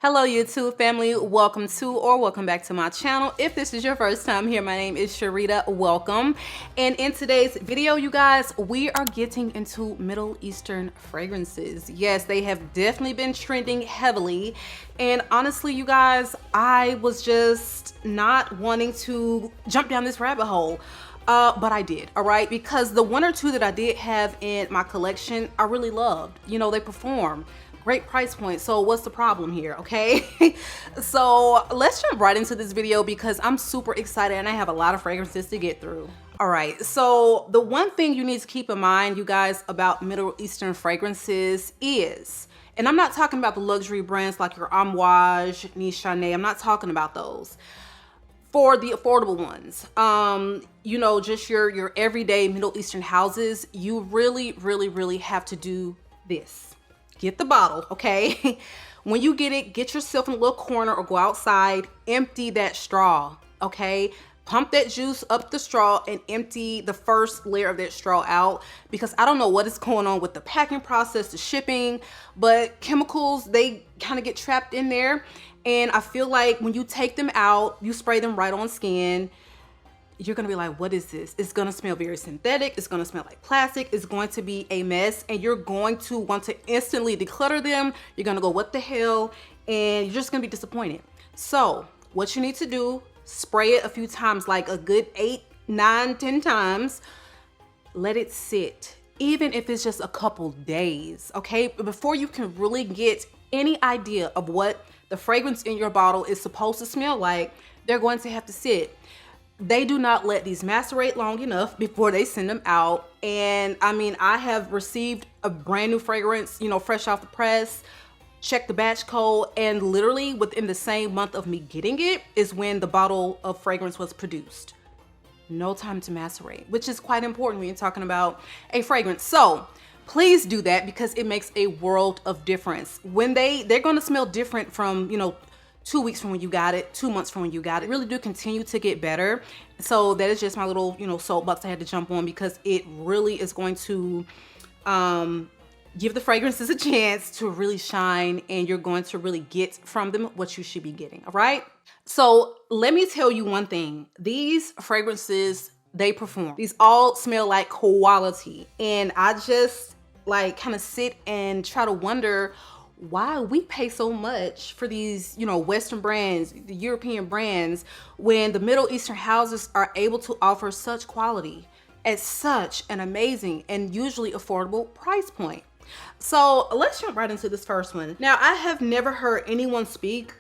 Hello YouTube family, welcome to or welcome back to my channel. If this is your first time here, my name is Sharita, welcome. And in today's video, you guys, we are getting into Middle Eastern fragrances. Yes, they have definitely been trending heavily. And honestly, you guys, I was just not wanting to jump down this rabbit hole. But I did, all right? Because the one or two that I did have in my collection, I really loved. You know, they perform. Great price point. So what's the problem here, okay? So let's jump right into this video because I'm super excited and I have a lot of fragrances to get through. All right, so the one thing you need to keep in mind, you guys, about Middle Eastern fragrances is, and I'm not talking about the luxury brands like your Amouage, Nishane, I'm not talking about those. For the affordable ones, you know, just your everyday Middle Eastern houses, you really have to do this. Get the bottle, okay? When you get it, get yourself in a little corner or go outside, empty that straw, okay? Pump that juice up the straw and empty the first layer of that straw out, because I don't know what is going on with the packing process, the shipping, but chemicals, they kind of get trapped in there. And I feel like when you take them out, you spray them right on skin, you're gonna be like, what is this? It's gonna smell very synthetic. It's gonna smell like plastic. It's going to be a mess and you're going to want to instantly declutter them. You're gonna go, what the hell? And you're just gonna be disappointed. So what you need to do, spray it a few times, like a good 8, 9, 10 times. Let it sit, even if it's just a couple days, okay? Before you can really get any idea of what the fragrance in your bottle is supposed to smell like, they're going to have to sit. They do not let these macerate long enough before they send them out. And I mean, I have received a brand new fragrance, you know, fresh off the press, check the batch code, and literally within the same month of me getting it is when the bottle of fragrance was produced. No time to macerate, which is quite important when you're talking about a fragrance. So please do that because it makes a world of difference. When they're going to smell different from, you know, 2 weeks from when you got it, 2 months from when you got it, really do continue to get better. So that is just my little, you know, soapbox I had to jump on because it really is going to give the fragrances a chance to really shine and you're going to really get from them what you should be getting, all right? So let me tell you one thing. These fragrances, they perform. These all smell like quality. And I just like kind of sit and try to wonder why we pay so much for these, you know, Western brands, the European brands, when the Middle Eastern houses are able to offer such quality at such an amazing and usually affordable price point. So let's jump right into this first one. Now, I have never heard anyone speak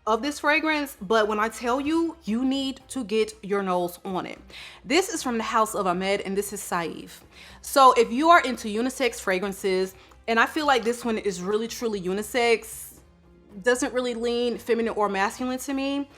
of this fragrance, but when I tell you, you need to get your nose on it. This is from the house of Ahmed and this is Saif. So if you are into unisex fragrances, and I feel like this one is really truly unisex, doesn't really lean feminine or masculine to me.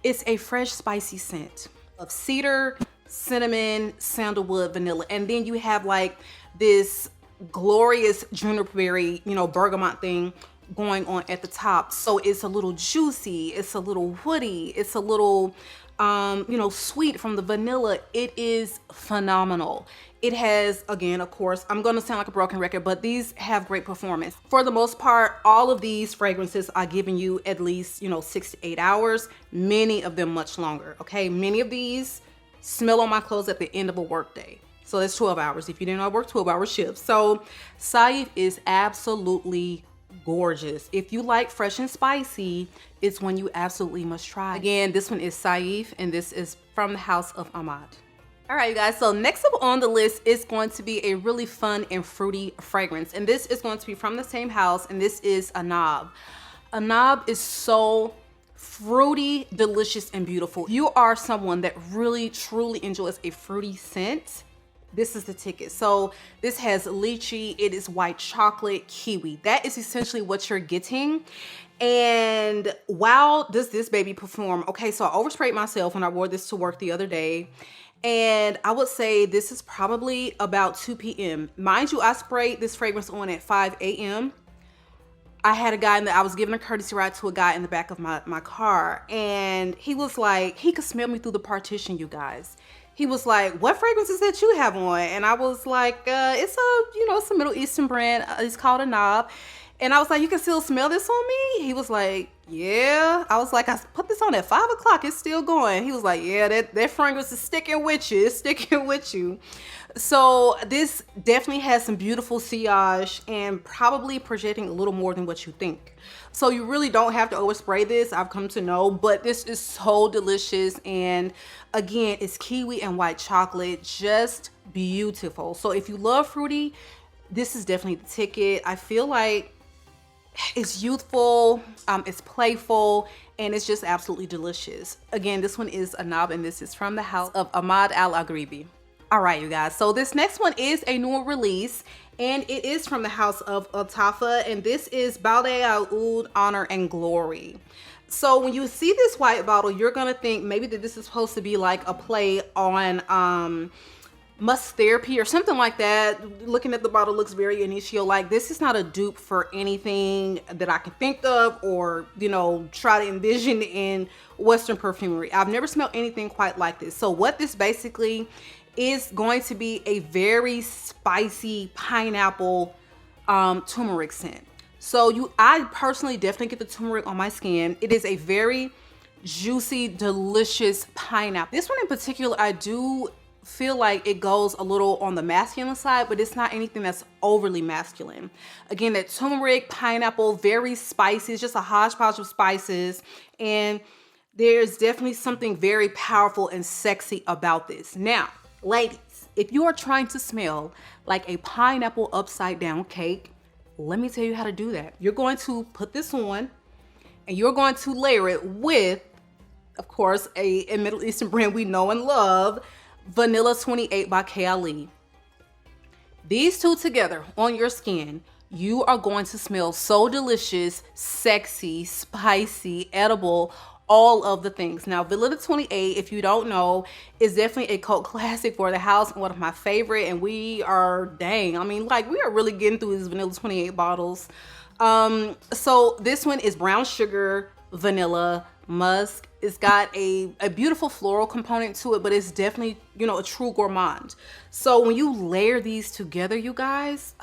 It's a fresh spicy scent of cedar, cinnamon, sandalwood, vanilla, and then you have like this glorious juniper berry, you know, bergamot thing going on at the top. So it's a little juicy, it's a little woody, it's a little you know, sweet from the vanilla. It is phenomenal. It has, again, of course, I'm going to sound like a broken record, but these have great performance. For the most part, all of these fragrances are giving you at least, you know, 6 to 8 hours, many of them much longer, okay? Many of these smell on my clothes at the end of a workday. So that's 12 hours. If you didn't know, I work 12-hour shifts. So Saif is absolutely gorgeous. If you like fresh and spicy, it's one you absolutely must try. Again, this one is Saif and this is from the house of Ahmad. All right, you guys, so next up on the list is going to be a really fun and fruity fragrance, and this is going to be from the same house, and this is ANAAB. ANAAB is so fruity, delicious, and beautiful. You are someone that really truly enjoys a fruity scent. This is the ticket. So this has lychee, it is white chocolate, kiwi. That is essentially what you're getting. And wow, does this baby perform. Okay, so I oversprayed myself when I wore this to work the other day. And I would say this is probably about 2 p.m. Mind you, I sprayed this fragrance on at 5 a.m. I had a guy I was giving a courtesy ride to a guy in the back of my car. And he was like, he could smell me through the partition, you guys. He was like, what fragrances that you have on? And I was like, it's a, you know, it's a Middle Eastern brand. It's called ANAAB. And I was like, you can still smell this on me? He was like, yeah. I was like, I put this on at 5 o'clock. It's still going. He was like, yeah, that fragrance is sticking with you. It's sticking with you. So this definitely has some beautiful sillage and probably projecting a little more than what you think. So you really don't have to overspray this, I've come to know, but this is so delicious. And again, it's kiwi and white chocolate, just beautiful. So if you love fruity, this is definitely the ticket. I feel like it's youthful, it's playful, and it's just absolutely delicious. Again, this one is ANAAB, and this is from the house of Ahmad Al Agribi. All right, you guys, so this next one is a newer release, and it is from the house of Atafa, and this is BADE'E Oud Honor and Glory. So when you see this white bottle, you're gonna think maybe that this is supposed to be like a play on Must Therapy or something like that. Looking at the bottle, looks very initio like. This is not a dupe for anything that I can think of or, you know, try to envision in Western perfumery. I've never smelled anything quite like this. So what this basically is going to be a very spicy pineapple turmeric scent. So I personally definitely get the turmeric on my skin. It is a very juicy, delicious pineapple. This one in particular, I do feel like it goes a little on the masculine side, but it's not anything that's overly masculine. Again, that turmeric, pineapple, very spicy. It's just a hodgepodge of spices, and there's definitely something very powerful and sexy about this. Now, ladies, if you are trying to smell like a pineapple upside down cake, let me tell you how to do that. You're going to put this on, and you're going to layer it with, of course, a Middle Eastern brand we know and love, Vanilla 28 by KHAMRAH. These two together on your skin, you are going to smell so delicious, sexy, spicy, edible, all of the things. Now, Vanilla 28, if you don't know, is definitely a cult classic for the house and one of my favorite. And we are, dang, I mean, like, we are really getting through these Vanilla 28 bottles. So this one is brown sugar, vanilla, musk. It's got a beautiful floral component to it, but it's definitely, you know, a true gourmand. So when you layer these together, you guys,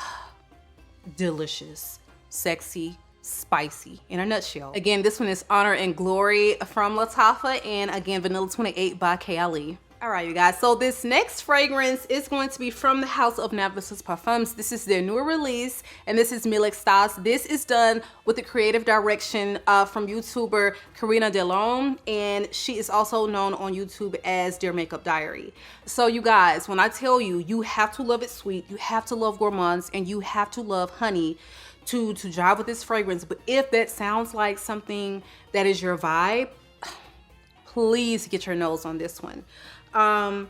delicious, sexy, spicy in a nutshell. Again, this one is Honor and Glory from Latafa, and again, Vanilla 28 by KHAMRAH. All right, you guys, so this next fragrance is going to be from the house of NEBRAS Perfumes. This is their newer release, and this is Milik Sauce. This is done with the creative direction from YouTuber Karina Delon, and she is also known on YouTube as Dear Makeup Diary. So you guys, when I tell you, you have to love it sweet, you have to love gourmands, and you have to love honey to jive with this fragrance. But if that sounds like something that is your vibe, please get your nose on this one. Oh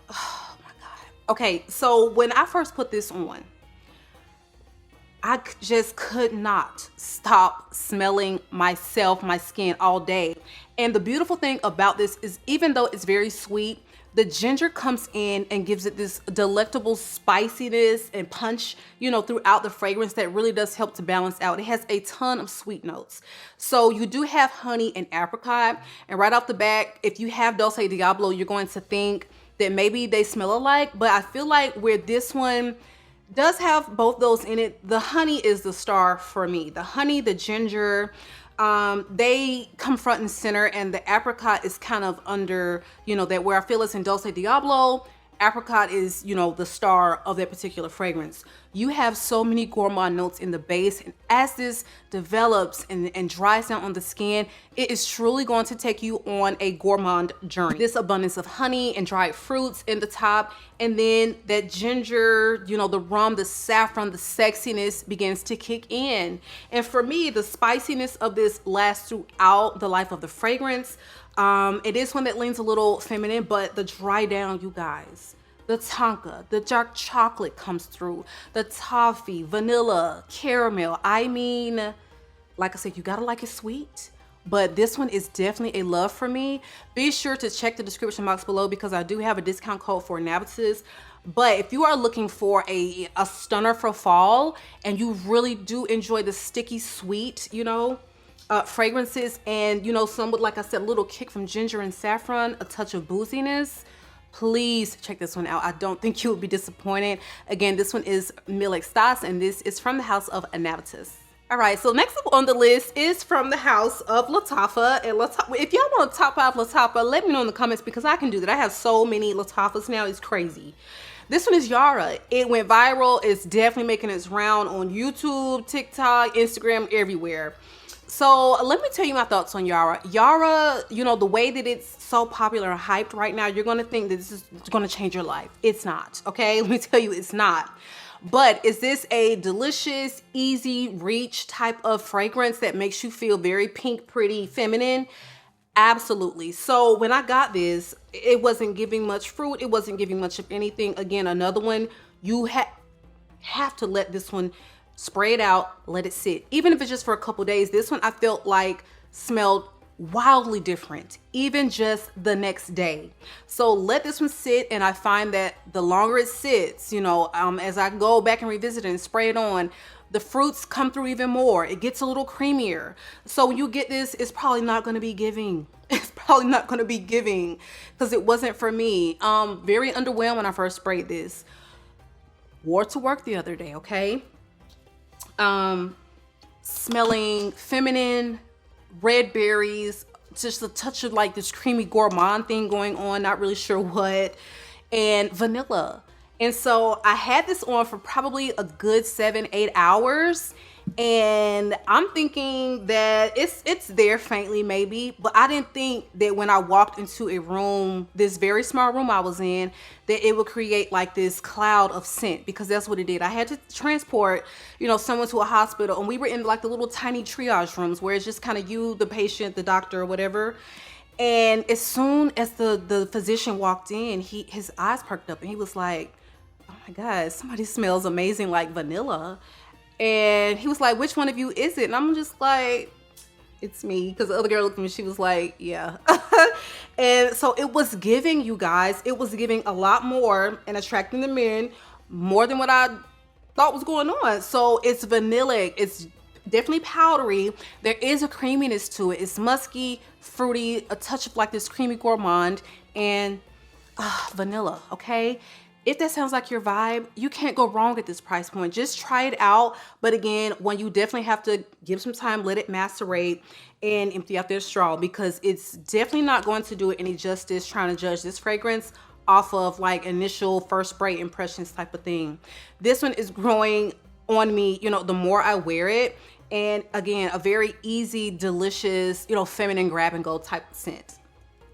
my God. Okay, so when I first put this on, I just could not stop smelling myself, my skin all day. And the beautiful thing about this is, even though it's very sweet, the ginger comes in and gives it this delectable spiciness and punch, you know, throughout the fragrance that really does help to balance out. It has a ton of sweet notes. So you do have honey and apricot. And right off the bat, if you have Dulce Diablo, you're going to think that maybe they smell alike. But I feel like where this one does have both those in it, the honey is the star for me. The honey, the ginger, they come front and center, and the apricot is kind of under, you know, that where I feel it's in Dulce Diablo, apricot is, you know, the star of that particular fragrance. You have so many gourmand notes in the base, and as this develops and dries down on the skin, it is truly going to take you on a gourmand journey. This abundance of honey and dried fruits in the top, and then that ginger, you know, the rum, the saffron, the sexiness begins to kick in. And for me, the spiciness of this lasts throughout the life of the fragrance. It is one that leans a little feminine, but the dry down, you guys, the tonka, the dark chocolate comes through, the toffee, vanilla, caramel. I mean, like I said, you gotta like it sweet, but this one is definitely a love for me. Be sure to check the description box below because I do have a discount code for NEBRAS. But if you are looking for a stunner for fall and you really do enjoy the sticky sweet, you know, fragrances, and you know, some with, like I said, a little kick from ginger and saffron, a touch of booziness, please check this one out. I don't think you will be disappointed. Again, this one is Milik Sauce, and this is from the house of ANAAB. All right, so next up on the list is from the house of Lattafa. And if y'all want a top 5 Lattafa, let me know in the comments because I can do that. I have so many Lattafas now, it's crazy. This one is Yara. It went viral. It's definitely making its round on YouTube, TikTok, Instagram, everywhere. So let me tell you my thoughts on Yara. Yara, you know, the way that it's so popular and hyped right now, you're gonna think that this is gonna change your life. It's not, okay? Let me tell you, it's not. But is this a delicious, easy reach type of fragrance that makes you feel very pink, pretty, feminine? Absolutely. So when I got this, it wasn't giving much fruit. It wasn't giving much of anything. Again, another one, you have to let this one spray it out, let it sit. Even if it's just for a couple days, this one I felt like smelled wildly different, even just the next day. So let this one sit, and I find that the longer it sits, you know, as I go back and revisit it and spray it on, the fruits come through even more. It gets a little creamier. So when you get this, it's probably not going to be giving. It's probably not going to be giving because it wasn't for me. Very underwhelmed when I first sprayed this. Wore to work the other day, okay? Smelling feminine, red berries, just a touch of like this creamy gourmand thing going on, not really sure what, and vanilla. And so I had this on for probably a good 7-8 hours, and I'm thinking that it's there faintly maybe, but I didn't think that when I walked into a room, this very small room I was in, that it would create like this cloud of scent, because that's what it did. I had to transport, you know, someone to a hospital, and we were in like the little tiny triage rooms where it's just kind of you, the patient, the doctor, or whatever. And as soon as the physician walked in, his eyes perked up and he was like, "Oh my God, somebody smells amazing like vanilla." And he was like, "Which one of you is it?" And I'm just like, "It's me." Because the other girl looked at me, she was like, "Yeah." And so it was giving, you guys, it was giving a lot more and attracting the men more than what I thought was going on. So it's vanillic, it's definitely powdery. There is a creaminess to it. It's musky, fruity, a touch of like this creamy gourmand, and vanilla, okay? If that sounds like your vibe, you can't go wrong at this price point. Just try it out. But again, one you definitely have to give some time, let it macerate, and empty out their straw, because it's definitely not going to do it any justice trying to judge this fragrance off of like initial first spray impressions type of thing. This one is growing on me, you know, the more I wear it. And again, a very easy, delicious, you know, feminine grab and go type of scent.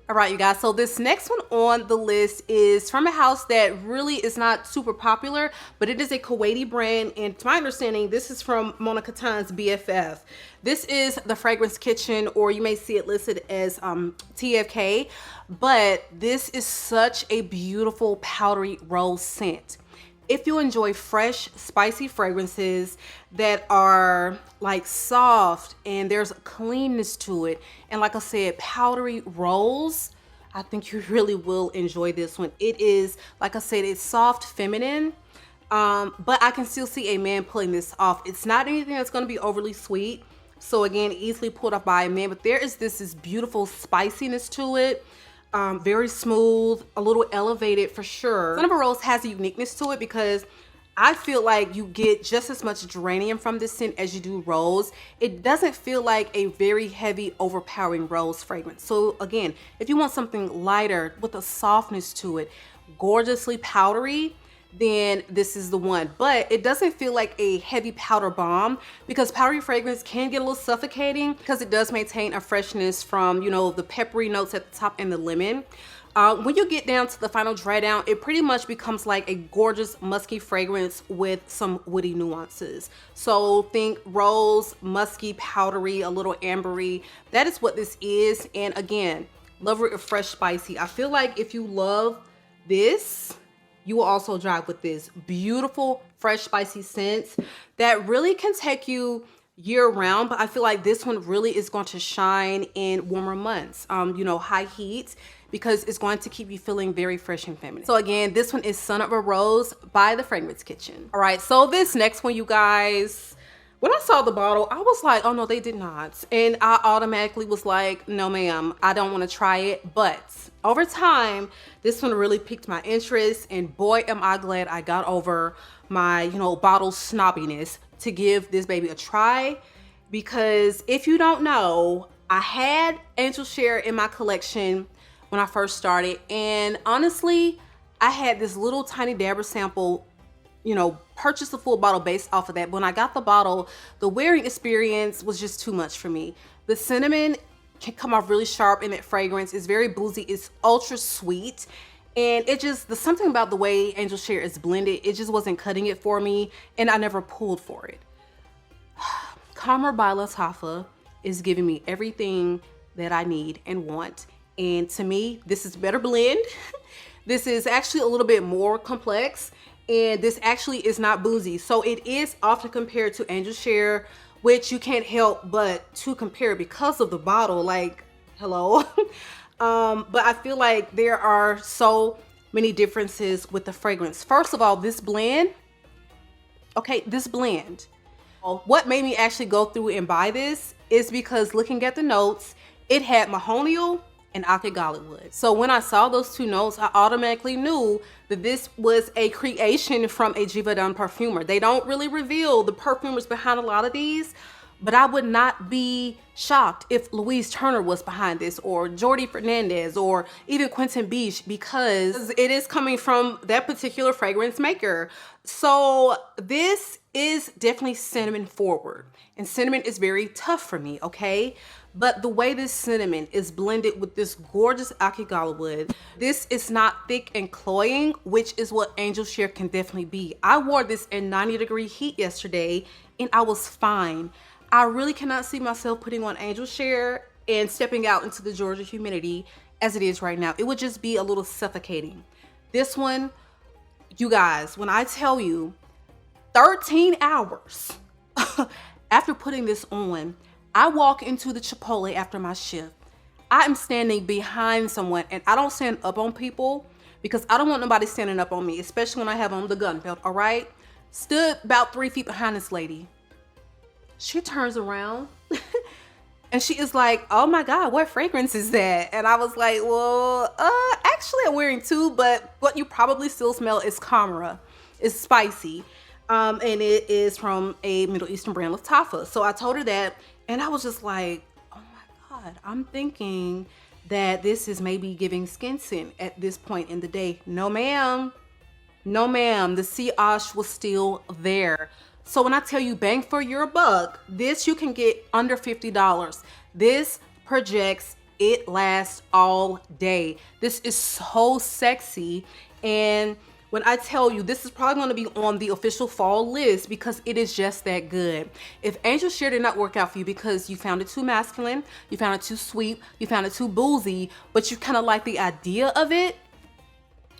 All right, you guys, so this next one on the list is from a house that really is not super popular, but it is a Kuwaiti brand, and to my understanding, this is from Mona Khatan's BFF. This is the Fragrance Kitchen, or you may see it listed as TFK, but this is such a beautiful powdery rose scent. If you enjoy fresh, spicy fragrances that are like soft and there's a cleanness to it, and like I said, powdery rose, I think you really will enjoy this one. It is, like I said, it's soft, feminine, but I can still see a man pulling this off. It's not anything that's going to be overly sweet. So again, easily pulled off by a man, but there is this beautiful spiciness to it. Very smooth, a little elevated for sure. Son of a Rose has a uniqueness to it because I feel like you get just as much geranium from this scent as you do rose. It doesn't feel like a very heavy, overpowering rose fragrance. So again, if you want something lighter with a softness to it, gorgeously powdery, then this is the one. But it doesn't feel like a heavy powder bomb, because powdery fragrance can get a little suffocating because it does maintain a freshness from, you know, the peppery notes at the top and the lemon. When you get down to the final dry down, it pretty much becomes like a gorgeous musky fragrance with some woody nuances. So think rose, musky, powdery, a little ambery. That is what this is. And again, love it with fresh, spicy. I feel like if you love this, you will also drive with this beautiful, fresh, spicy scents that really can take you year round. But I feel like this one really is going to shine in warmer months, you know, high heat, because it's going to keep you feeling very fresh and feminine. So again, this one is Son of a Rose by the Fragrance Kitchen. All right, so this next one, you guys, when I saw the bottle, I was like, oh no, they did not. And I automatically was like, no ma'am, I don't want to try it. But over time, this one really piqued my interest, and boy, am I glad I got over my, you know, bottle snobbiness. to give this baby a try, because if you don't know, I had Angel Share in my collection when I first started, and honestly, I had this little tiny dabber sample, you know, purchased a full bottle based off of that. But when I got the bottle, the wearing experience was just too much for me. The cinnamon can come off really sharp in that fragrance. It's very boozy, it's ultra sweet. And it just, there's something about the way Angel Share is blended, it just wasn't cutting it for me, and I never pulled for it. KHAMRAH by Lattafa is giving me everything that I need and want. And to me, this is a better blend. This is actually a little bit more complex, and this actually is not boozy. So it is often compared to Angel Share, which you can't help but to compare because of the bottle, like, hello. But I feel like there are so many differences with the fragrance. First of all, this blend, okay, this blend, what made me actually go through and buy this is because looking at the notes, it had mahonial and akigali wood. So when I saw those two notes, I automatically knew that this was a creation from a Givaudan perfumer. They don't really reveal the perfumers behind a lot of these, but I would not be shocked if Louise Turner was behind this, or Jordi Fernandez, or even Quentin Beach, because it is coming from that particular fragrance maker. So this is definitely cinnamon forward, and cinnamon is very tough for me, okay? But the way this cinnamon is blended with this gorgeous akigala wood, this is not thick and cloying, which is what Angel Share can definitely be. I wore this in 90-degree heat yesterday, and I was fine. I really cannot see myself putting on Angel Share and stepping out into the Georgia humidity as it is right now. It would just be a little suffocating. This one, you guys, when I tell you 13 hours after putting this on, I walk into the Chipotle after my shift. I am standing behind someone, and I don't stand up on people because I don't want nobody standing up on me, especially when I have on the gun belt, all right? Stood about 3 feet behind this lady. She turns around and she is like, oh my God, what fragrance is that? And I was like, well, actually I'm wearing two, but what you probably still smell is KHAMRAH. It's spicy. And it is from a Middle Eastern brand, Lattafa. So I told her that, and I was just like, oh my God, I'm thinking that this is maybe giving skin scent at this point in the day. No, ma'am. No, ma'am. The sillage was still there. So when I tell you bang for your buck, this you can get under $50. This projects, it lasts all day. This is so sexy. And when I tell you, this is probably going to be on the official fall list because it is just that good. If Angel Share did not work out for you because you found it too masculine, you found it too sweet, you found it too boozy, but you kind of like the idea of it,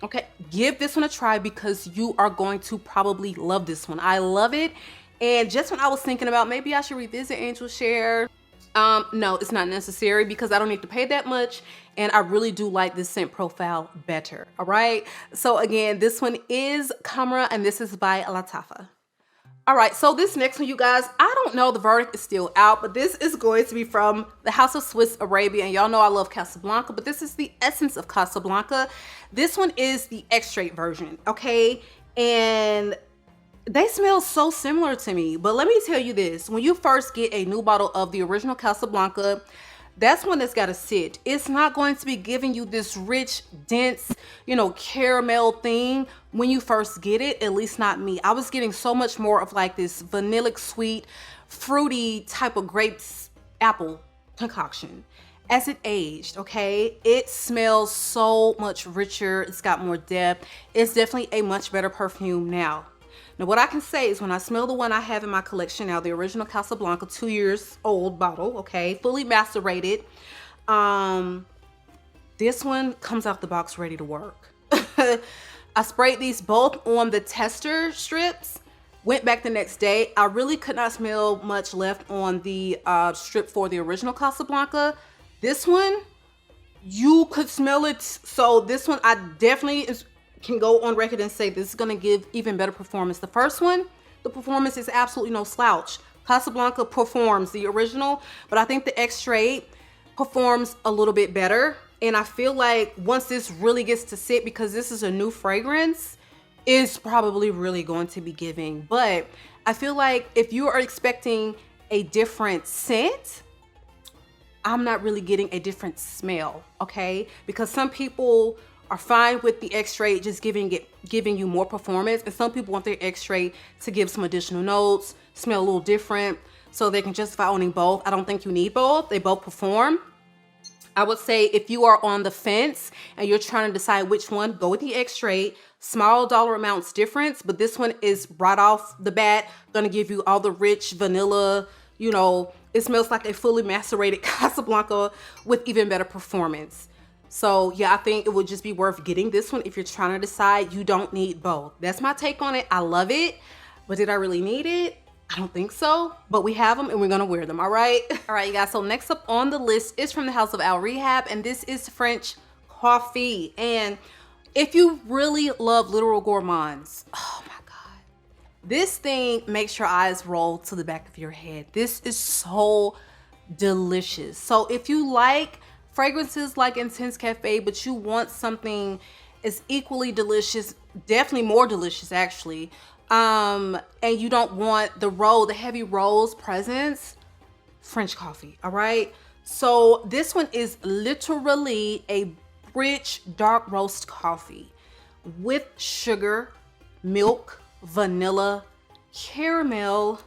okay, give this one a try because you are going to probably love this one. I love it. And just when I was thinking about maybe I should revisit Angel Share, no, it's not necessary because I don't need to pay that much. And I really do like this scent profile better. All right. So again, this one is KHAMRAH and this is by Lattafa. All right, so this next one, you guys, I don't know, the verdict is still out, but this is going to be from the House of Swiss Arabia, and y'all know I love Casablanca, but this is the essence of Casablanca. This one is the Extrait version, okay? And they smell so similar to me, but let me tell you this. When you first get a new bottle of the original Casablanca, that's one that's got to sit. It's not going to be giving you this rich, dense, you know, caramel thing when you first get it, at least not me. I was getting so much more of like this vanillic sweet, fruity type of grapes, apple concoction. As it aged, okay, it smells so much richer. It's got more depth. It's definitely a much better perfume now. Now, what I can say is when I smell the one I have in my collection now, the original Casablanca 2 years old bottle, okay, fully macerated. This one comes out the box ready to work. I sprayed these both on the tester strips, went back the next day. I really could not smell much left on the strip for the original Casablanca. This one, you could smell it. So this one, I definitely can go on record and say this is going to give even better performance. The first one, the performance is absolutely no slouch. Casablanca performs the original, but I think the Extrait performs a little bit better. And I feel like once this really gets to sit, because this is a new fragrance, is probably really going to be giving. But I feel like if you are expecting a different scent, I'm not really getting a different smell, okay? Because some people are fine with the X-Straight just giving you more performance, and some people want their X-Straight to give some additional notes, smell a little different, so they can justify owning both. I don't think you need both. They both perform. I would say if you are on the fence and you're trying to decide which one, go with the X-Straight. Small dollar amounts difference, but this one is right off the bat gonna give you all the rich vanilla, you know, it smells like a fully macerated Casablanca with even better performance. So yeah, I think it would just be worth getting this one if you're trying to decide. You don't need both. That's my take on it. I love it, but did I really need it? I don't think so, but we have them and we're gonna wear them, all right? All right, you guys, so next up on the list is from the house of Al Rehab, and this is French Coffee. And if you really love literal gourmands, oh my God, this thing makes your eyes roll to the back of your head. This is so delicious. So if you like fragrances like Intense Cafe, but you want something as equally delicious, definitely more delicious actually, and you don't want the heavy rose presence, French Coffee, all right? So this one is literally a rich dark roast coffee with sugar, milk, vanilla, caramel,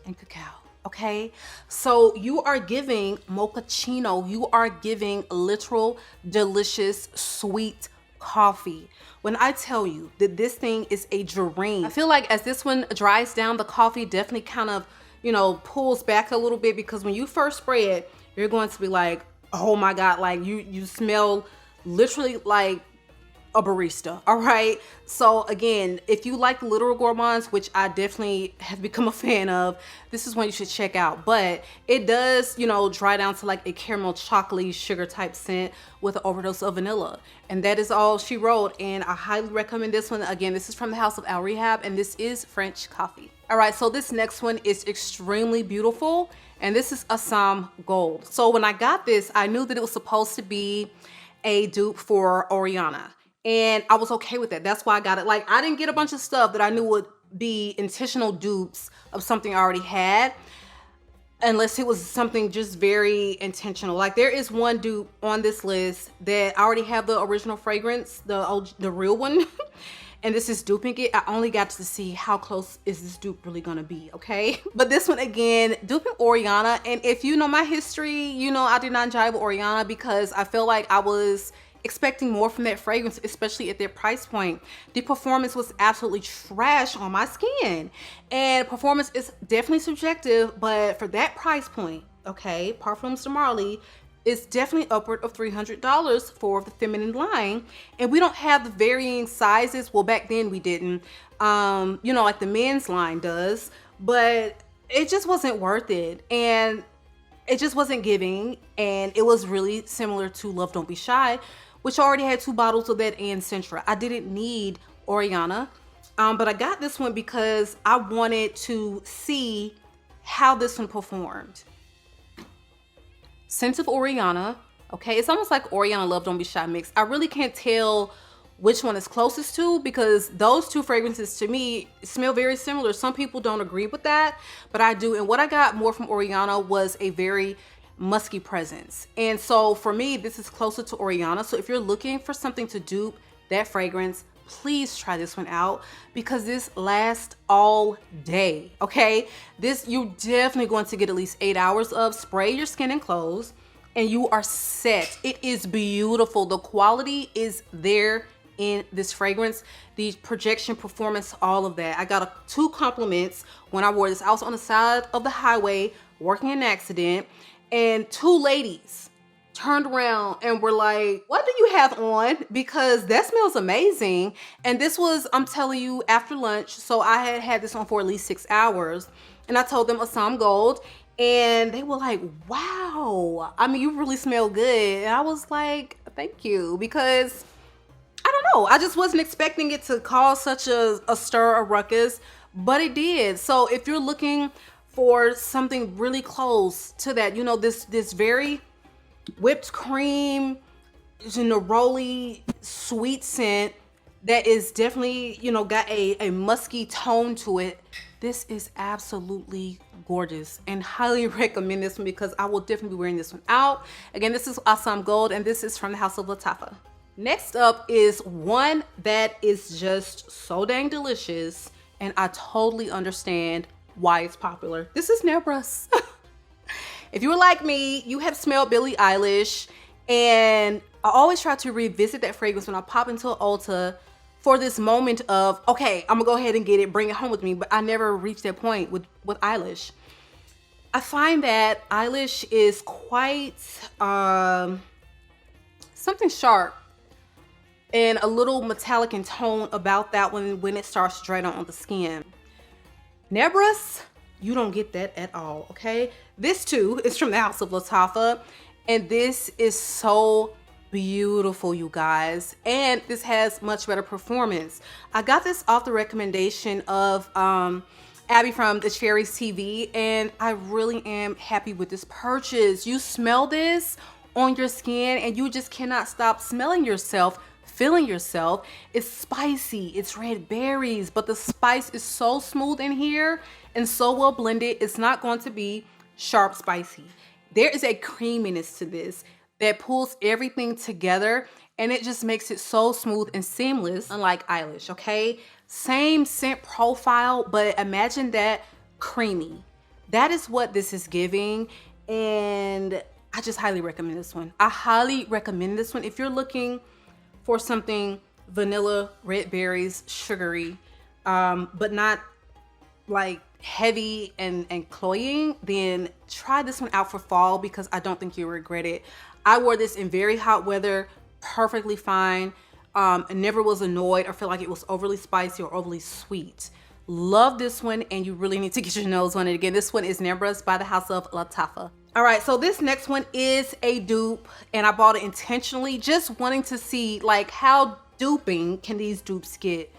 and cacao. Okay, so you are giving mochaccino, you are giving literal delicious sweet coffee. When I tell you that this thing is a dream, I feel like as this one dries down, the coffee definitely kind of, you know, pulls back a little bit, because when you first spray it, you're going to be like, oh my God, like you smell literally like a barista, all right? So again, if you like literal gourmands, which I definitely have become a fan of, this is one you should check out. But it does, you know, dry down to like a caramel chocolatey sugar type scent with an overdose of vanilla, and that is all she wrote. And I highly recommend this one. Again, this is from the house of Al Rehab, and this is French Coffee. All right, so this next one is extremely beautiful, and this is Assam Gold. So when I got this, I knew that it was supposed to be a dupe for Oriana, and I was okay with that. That's why I got it. Like, I didn't get a bunch of stuff that I knew would be intentional dupes of something I already had, unless it was something just very intentional. Like, there is one dupe on this list that I already have the original fragrance, the real one, and this is duping it. I only got to see how close is this dupe really gonna be, okay? But this one, again, duping Oriana, and if you know my history, you know I did not jive with Oriana because I feel like I was expecting more from that fragrance, especially at their price point. The performance was absolutely trash on my skin, and performance is definitely subjective, but for that price point, okay, Perfumes de Marly is definitely upward of $300 for the feminine line, and we don't have the varying sizes. Well, back then we didn't, you know, like the men's line does, but it just wasn't worth it, and it just wasn't giving, and it was really similar to Love Don't Be Shy, which already had 2 bottles of that and Centra. I didn't need Oriana, but I got this one because I wanted to see how this one performed. Scent of Oriana, okay? It's almost like Oriana Love Don't Be Shy mix. I really can't tell which one is closest to, because those 2 fragrances to me smell very similar. Some people don't agree with that, but I do. And what I got more from Oriana was a very musky presence, and so for me this is closer to Oriana. So if you're looking for something to dupe that fragrance, please try this one out, because this lasts all day, okay? This, you're definitely going to get at least 8 hours of. Spray your skin and clothes and you are set. It is beautiful. The quality is there in this fragrance, the projection, performance, all of that. I got 2 compliments when I wore this. I was on the side of the highway working an accident, and 2 ladies turned around and were like, what do you have on? Because that smells amazing. And this was, I'm telling you, after lunch. So I had had this on for at least 6 hours, and I told them Assam Gold, and they were like, wow, I mean, you really smell good. And I was like, thank you, because I don't know, I just wasn't expecting it to cause such a stir, a ruckus, but it did. So if you're looking for something really close to that, you know, this very whipped cream, neroli, sweet scent, that is definitely, you know, got a musky tone to it. This is absolutely gorgeous and highly recommend this one because I will definitely be wearing this one out. Again, this is Assam Gold and this is from the House of Lattafa. Next up is one that is just so dang delicious and I totally understand why it's popular. This is NEBRAS. If you were like me, you have smelled Billie Eilish, and I always try to revisit that fragrance when I pop into an Ulta for this moment of, okay, I'm gonna go ahead and get it, bring it home with me, but I never reached that point with Eilish. I find that Eilish is quite something sharp and a little metallic in tone about that one when it starts to dry on the skin. NEBRAS, you don't get that at all, okay? This too is from the House of Lattafa, and this is so beautiful, you guys, and this has much better performance. I got this off the recommendation of Abby from the Cherries TV, and I really am happy with this purchase. You smell this on your skin and you just cannot stop smelling yourself, feeling yourself. It's spicy, it's red berries, but the spice is so smooth in here and so well blended. It's not going to be sharp spicy. There is a creaminess to this that pulls everything together and it just makes it so smooth and seamless, unlike Eilish, okay? Same scent profile, but imagine that creamy. That is what this is giving, and I just highly recommend this one. I highly recommend this one. If you're looking for something vanilla, red berries, sugary, but not like heavy and cloying, then try this one out for fall because I don't think you'll regret it. I wore this in very hot weather, perfectly fine. Never was annoyed or feel like it was overly spicy or overly sweet. Love this one, and you really need to get your nose on it. Again, this one is NEBRAS by the House of Lattafa. All right, so this next one is a dupe, and I bought it intentionally, just wanting to see like how duping can these dupes get.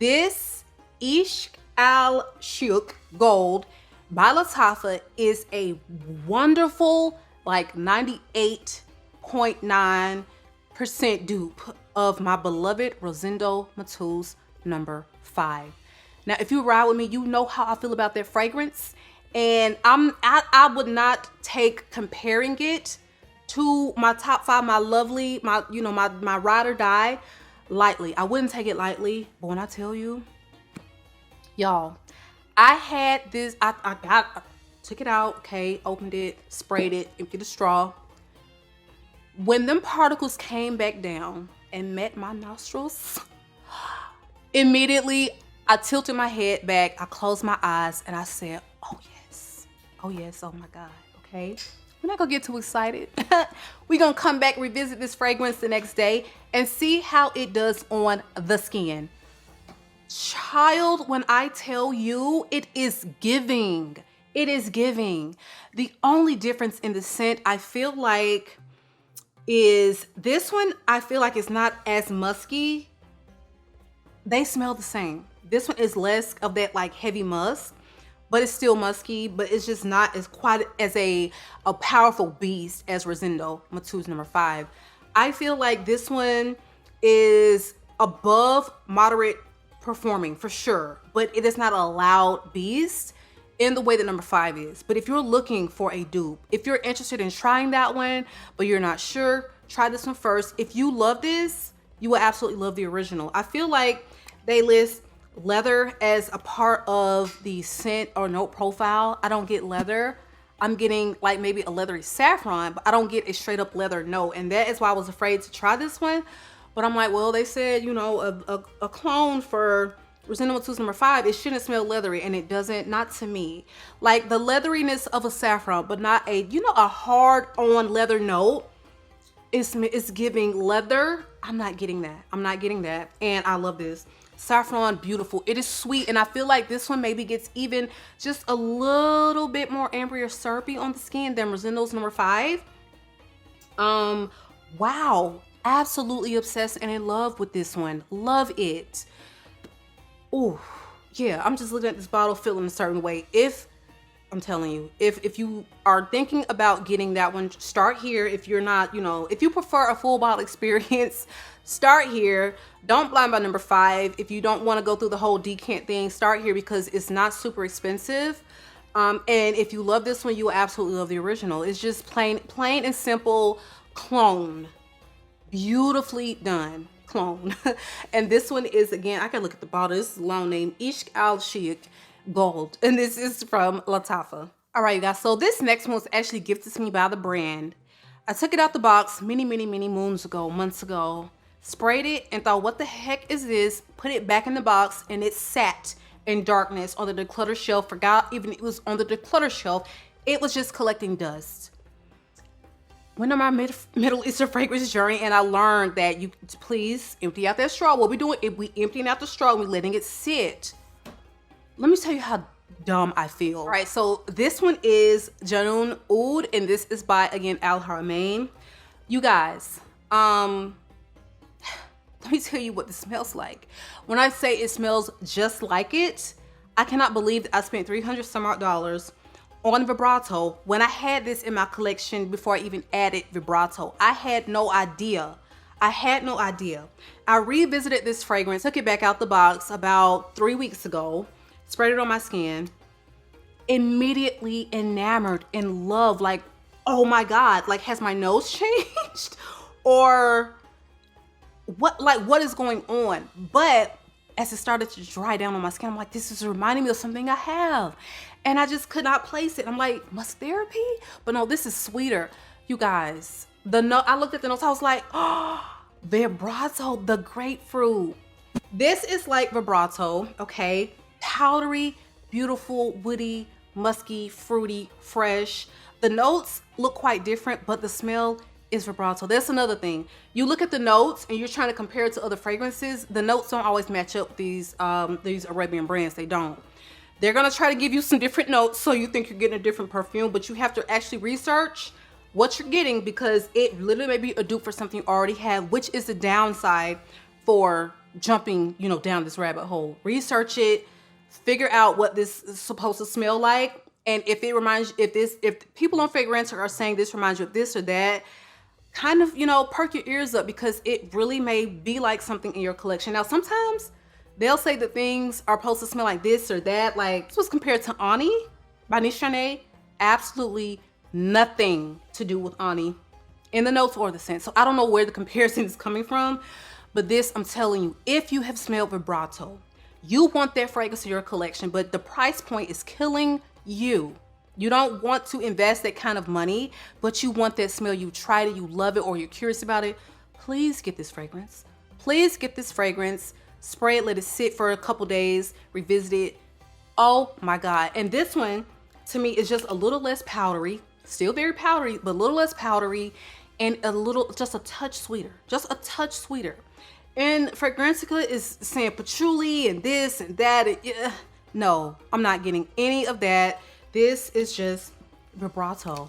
This ISHQ Gold by Lattafa is a wonderful, like 98.9% dupe of my beloved Rosendo Matouz number 5. Now, if you ride with me, you know how I feel about that fragrance, and I would not take comparing it to my top 5, my lovely, my ride or die lightly. I wouldn't take it lightly, but when I tell you, y'all, I had this, I took it out, okay, opened it, sprayed it, emptied the straw. When them particles came back down and met my nostrils, immediately I tilted my head back, I closed my eyes, and I said, oh yes, oh my God, okay? We're not gonna get too excited. We're gonna come back, revisit this fragrance the next day, and see how it does on the skin. Child, when I tell you, it is giving. It is giving. The only difference in the scent, I feel like, is this one, I feel like it's not as musky. They smell the same. This one is less of that like heavy musk, but it's still musky, but it's just not as quite as a powerful beast as Rosendo Matouz number 5. I feel like this one is above moderate performing for sure, but it is not a loud beast in the way that number 5 is. But if you're looking for a dupe, if you're interested in trying that one, but you're not sure, try this one first. If you love this, you will absolutely love the original. I feel like they list leather as a part of the scent or note profile. I don't get leather. I'm getting like maybe a leathery saffron, but I don't get a straight up leather note. And that is why I was afraid to try this one. But I'm like, well, they said, you know, a clone for Rosendo Matouz number 5, it shouldn't smell leathery, and it doesn't, not to me. Like the leatheriness of a saffron, but not a, you know, a hard on leather note. It's giving leather. I'm not getting that. I'm not getting that. And I love this. Saffron, beautiful. It is sweet, and I feel like this one maybe gets even just a little bit more amber or syrupy on the skin than Rosendo's number 5. Wow, absolutely obsessed and in love with this one. Love it. Oh yeah, I'm just looking at this bottle feeling a certain way. If I'm telling you, if you are thinking about getting that one, start here. If you're not, you know, if you prefer a full bottle experience, start here. Don't blind buy number 5. If you don't want to go through the whole decant thing, start here because it's not super expensive. And if you love this one, you will absolutely love the original. It's just plain and simple clone. Beautifully done clone. And this one is, again, I can look at the bottle. This is a long name, SHUYUHK Gold, and this is from Latafa. All right, you guys, so this next one was actually gifted to me by the brand. I took it out the box many moons ago, months ago, sprayed it and thought, what the heck is this? Put it back in the box, and it sat in darkness on the declutter shelf. Forgot even it was on the declutter shelf. It was just collecting dust. Went on my Middle Eastern fragrance journey, and I learned that you please empty out that straw. What we doing, if we emptying out the straw and we letting it sit, let me tell you how dumb I feel. All right, so this one is JUNOON Oud, and this is by, again, Haramain. You guys, let me tell you what this smells like. When I say it smells just like it, I cannot believe that I spent $300 some odd on vibrato when I had this in my collection before I even added vibrato. I had no idea. I revisited this fragrance, took it back out the box about 3 weeks ago, sprayed it on my skin, immediately enamored, in love, like, oh my God, like, has my nose changed? Or what is going on? But as it started to dry down on my skin, I'm like, this is reminding me of something I have. And I just could not place it. I'm like, must therapy? But no, this is sweeter. You guys, the note, I looked at the notes, I was like, oh, vibrato, the grapefruit. This is like vibrato, okay? Powdery, beautiful, woody, musky, fruity, fresh. The notes look quite different, but the smell is vibrato. That's another thing. You look at the notes and you're trying to compare it to other fragrances. The notes don't always match up these Arabian brands. They don't. They're gonna try to give you some different notes so you think you're getting a different perfume, but you have to actually research what you're getting because it literally may be a dupe for something you already have, which is the downside for jumping, you know, down this rabbit hole. Research it, figure out what this is supposed to smell like, and if it reminds you, if people on Fragrance are saying this reminds you of this or that, kind of, you know, perk your ears up because it really may be like something in your collection. Now, sometimes they'll say that things are supposed to smell like this or that. Like, this was compared to Ani by Nichane. Absolutely nothing to do with Ani in the notes or the scent. So I don't know where the comparison is coming from, but this, I'm telling you, if you have smelled vibrato, you want that fragrance in your collection, but the price point is killing you. You don't want to invest that kind of money, but you want that smell. You tried it, you love it, or you're curious about it. Please get this fragrance. Please get this fragrance. Spray it, let it sit for a couple days, revisit it. Oh my God. And this one, to me, is just a little less powdery. Still very powdery, but a little less powdery and a little, just a touch sweeter. Just a touch sweeter. And Fragrantica is saying patchouli and this and that. And, no, I'm not getting any of that. This is just vibrato,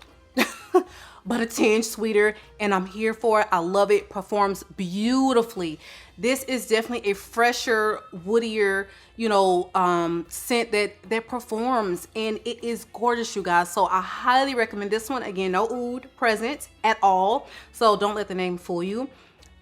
but a tinge sweeter, and I'm here for it. I love it. Performs beautifully. This is definitely a fresher, woodier, you know, scent that performs, and it is gorgeous, you guys. So I highly recommend this one. Again, no oud present at all, so don't let the name fool you.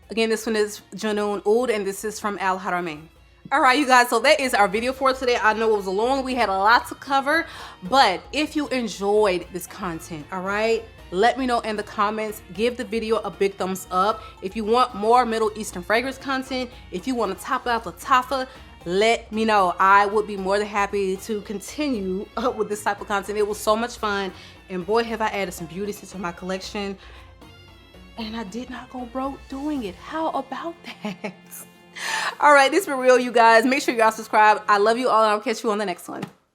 Again, this one is JUNOON Oud, and this is from Haramain. All right, you guys, so that is our video for today. I know it was long, we had a lot to cover, but if you enjoyed this content, all right, let me know in the comments. Give the video a big thumbs up. If you want more Middle Eastern fragrance content, if you want to top out the Tafa, let me know. I would be more than happy to continue with this type of content. It was so much fun, and boy, have I added some beauties into my collection, and I did not go broke doing it. How about that? All right, this has been real, you guys. Make sure you guys subscribe. I love you all, and I'll catch you on the next one.